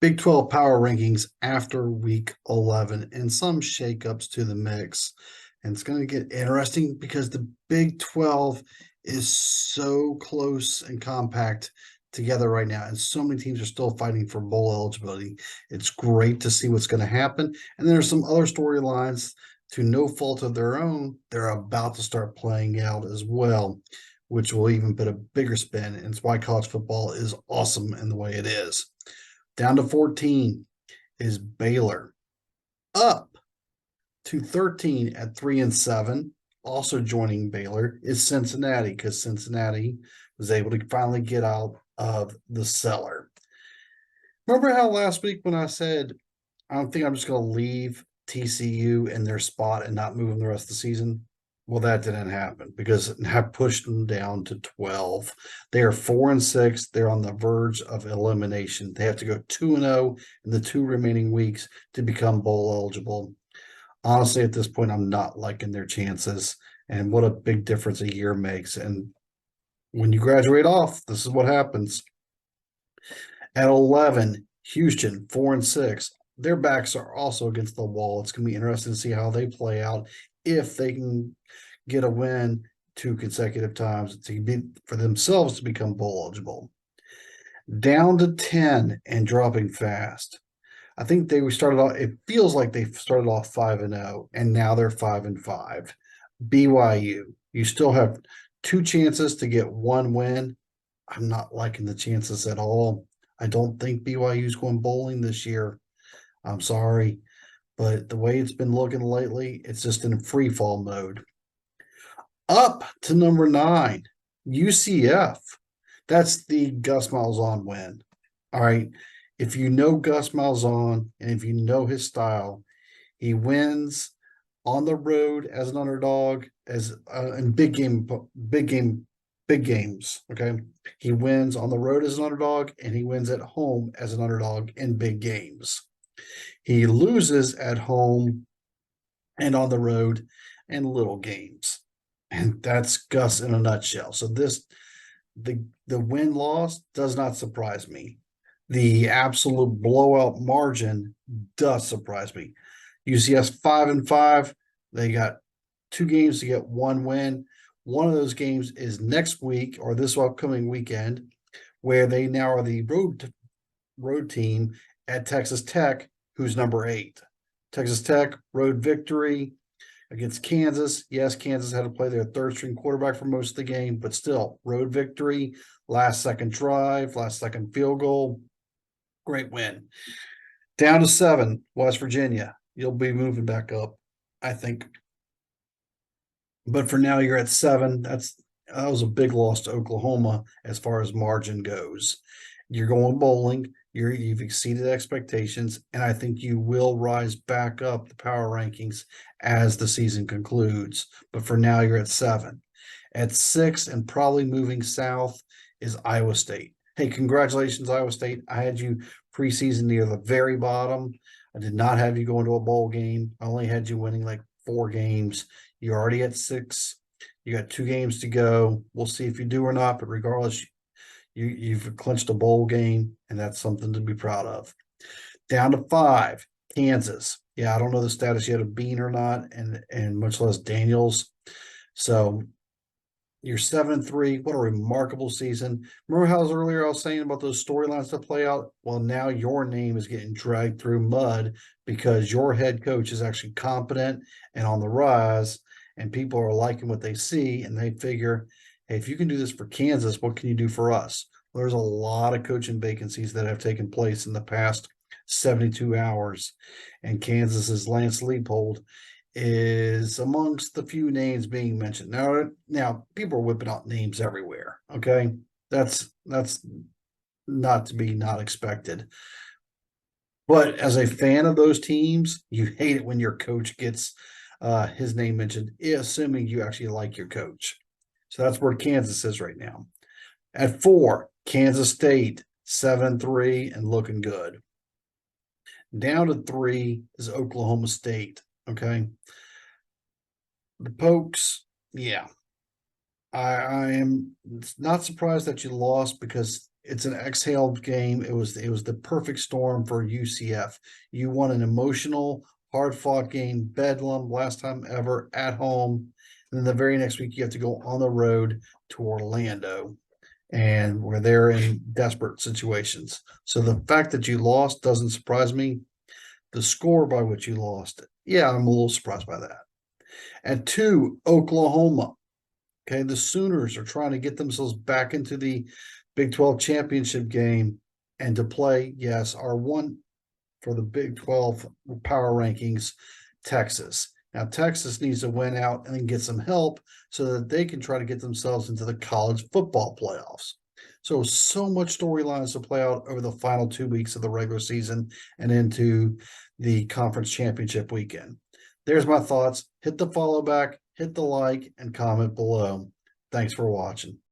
Big 12 power rankings after week 11 and some shakeups to the mix. And it's going to get interesting because the Big 12 is so close and compact together right now. And so many teams are still fighting for bowl eligibility. It's great to see what's going to happen. And then there's some other storylines to no fault of their own. They're about to start playing out as well, which will even put a bigger spin. And it's why college football is awesome in the way it is. Down to 14 is Baylor. Up to 13 at 3-7. Also joining Baylor is Cincinnati because Cincinnati was able to finally get out of the cellar. Remember how last week when I said, I don't think I'm just going to leave TCU in their spot and not move them the rest of the season? Well, that didn't happen because I pushed them down to 12. They are 4-6. They're on the verge of elimination. They have to go 2-0 in the 2 remaining weeks to become bowl eligible. Honestly, at this point, I'm not liking their chances. And what a big difference a year makes. And when you graduate off, this is what happens. At 11, Houston, 4-6. Their backs are also against the wall. It's going to be interesting to see how they play out if they can get a win 2 consecutive times to be for themselves to become bowl eligible. Down to 10 and dropping fast. I think they started off, it feels like they started off 5-0, and now they're 5-5. BYU, you still have 2 chances to get 1 win. I'm not liking the chances at all. I don't think BYU's going bowling this year. I'm sorry, but the way it's been looking lately, it's just in free fall mode. Up to number 9, UCF. That's the Gus Malzahn win. All right. If you know Gus Malzahn and if you know his style, he wins on the road as an underdog, as in big games. Okay, he wins on the road as an underdog, and he wins at home as an underdog in big games. He loses at home and on the road in little games, and that's Gus in a nutshell. So the win loss does not surprise me. The absolute blowout margin does surprise me. UCS 5-5. They got 2 games to get 1 win. One of those games is next week or this upcoming weekend, where they now are the road team at Texas Tech, who's number 8. Texas Tech road victory against Kansas. Yes, Kansas had to play their 3rd-string quarterback for most of the game, but still, road victory, last-second drive, last-second field goal. Great win. Down to 7, West Virginia. You'll be moving back up, I think. But for now, you're at 7. That was a big loss to Oklahoma as far as margin goes. You're going bowling. You've exceeded expectations, and I think you will rise back up the power rankings as the season concludes. But for now, you're at 7. At 6 and probably moving south is Iowa State. Hey, congratulations, Iowa State. I had you preseason near the very bottom. I did not have you going to a bowl game. I only had you winning like 4 games. You're already at 6. You got 2 games to go. We'll see if you do or not, but regardless, you've clinched a bowl game, and that's something to be proud of. Down to 5, Kansas. Yeah, I don't know the status yet of Bean or not, and much less Daniels. So you're 7-3. What a remarkable season. Remember how earlier I was saying about those storylines to play out? Well, now your name is getting dragged through mud because your head coach is actually competent and on the rise, and people are liking what they see, and they figure, hey, if you can do this for Kansas, what can you do for us? Well, there's a lot of coaching vacancies that have taken place in the past 72 hours, and Kansas's Lance Leipold is amongst the few names being mentioned. Now people are whipping out names everywhere. Okay, that's not to be not expected. But as a fan of those teams, you hate it when your coach gets his name mentioned, assuming you actually like your coach. So that's where Kansas is right now. At 4, Kansas State, 7-3 and looking good. Down to 3 is Oklahoma State. Okay. The Pokes, yeah. I am not surprised that you lost because It's an exhale game. It was the perfect storm for UCF. You won an emotional, hard fought game, bedlam, last time ever at home. And then the very next week you have to go on the road to Orlando, and we're there in desperate situations. So the fact that you lost doesn't surprise me. The score by which you lost, yeah, I'm a little surprised by that. And two, Oklahoma. Okay, the Sooners are trying to get themselves back into the Big 12 championship game and to play, yes, our one for the Big 12 power rankings, Texas. Now, Texas needs to win out and then get some help so that they can try to get themselves into the college football playoffs. So much storylines to play out over the final 2 weeks of the regular season and into the conference championship weekend. There's my thoughts. Hit the follow back, hit the like, and comment below. Thanks for watching.